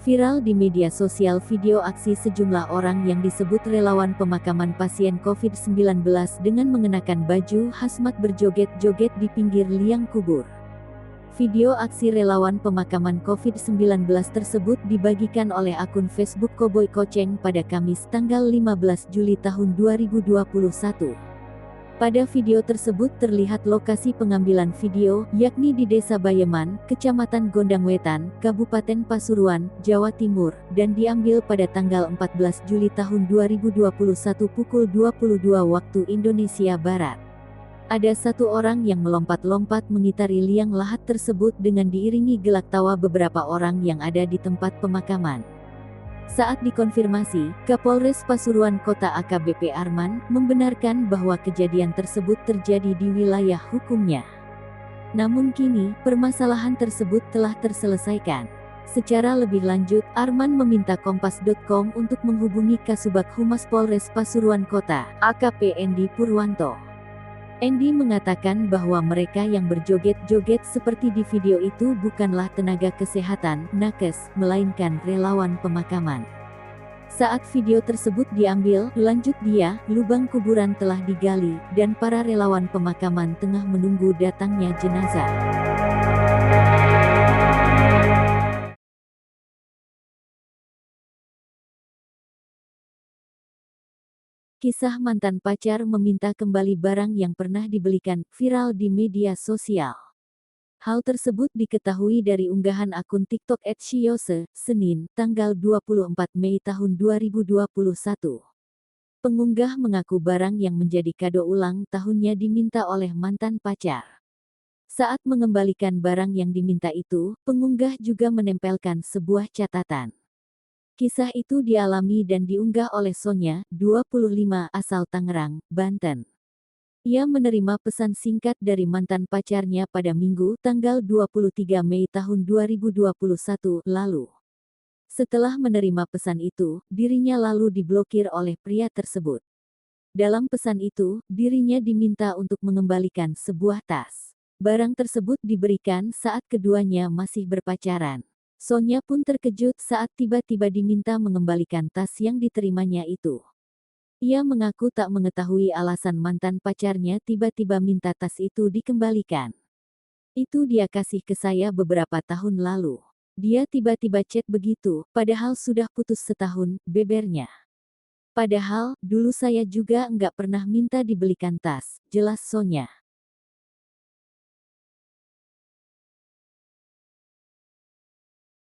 Viral di media sosial video aksi sejumlah orang yang disebut relawan pemakaman pasien COVID-19 dengan mengenakan baju hazmat berjoget-joget di pinggir liang kubur. Video aksi relawan pemakaman COVID-19 tersebut dibagikan oleh akun Facebook Koboi Koceng pada Kamis tanggal 15 Juli tahun 2021. Pada video tersebut terlihat lokasi pengambilan video, yakni di Desa Bayeman, Kecamatan Gondangwetan, Kabupaten Pasuruan, Jawa Timur, dan diambil pada tanggal 14 Juli tahun 2021 pukul 22 waktu Indonesia Barat. Ada satu orang yang melompat-lompat mengitari liang lahat tersebut dengan diiringi gelak tawa beberapa orang yang ada di tempat pemakaman. Saat dikonfirmasi, Kapolres Pasuruan Kota AKBP Arman membenarkan bahwa kejadian tersebut terjadi di wilayah hukumnya. Namun kini, permasalahan tersebut telah terselesaikan. Secara lebih lanjut, Arman meminta Kompas.com untuk menghubungi Kasubag Humas Polres Pasuruan Kota, AKP Endi Purwanto. Endi mengatakan bahwa mereka yang berjoget-joget seperti di video itu bukanlah tenaga kesehatan, nakes, melainkan relawan pemakaman. Saat video tersebut diambil, lanjut dia, lubang kuburan telah digali, dan para relawan pemakaman tengah menunggu datangnya jenazah. Kisah mantan pacar meminta kembali barang yang pernah dibelikan, viral di media sosial. Hal tersebut diketahui dari unggahan akun TikTok @Shiyose, Senin, tanggal 24 Mei tahun 2021. Pengunggah mengaku barang yang menjadi kado ulang tahunnya diminta oleh mantan pacar. Saat mengembalikan barang yang diminta itu, pengunggah juga menempelkan sebuah catatan. Kisah itu dialami dan diunggah oleh Sonya, 25, asal Tangerang, Banten. Ia menerima pesan singkat dari mantan pacarnya pada Minggu, tanggal 23 Mei tahun 2021 lalu. Setelah menerima pesan itu, dirinya lalu diblokir oleh pria tersebut. Dalam pesan itu, dirinya diminta untuk mengembalikan sebuah tas. Barang tersebut diberikan saat keduanya masih berpacaran. Sonya pun terkejut saat tiba-tiba diminta mengembalikan tas yang diterimanya itu. Ia mengaku tak mengetahui alasan mantan pacarnya tiba-tiba minta tas itu dikembalikan. Itu dia kasih ke saya beberapa tahun lalu. Dia tiba-tiba chat begitu, padahal sudah putus setahun, bebernya. Padahal, dulu saya juga nggak pernah minta dibelikan tas, jelas Sonya.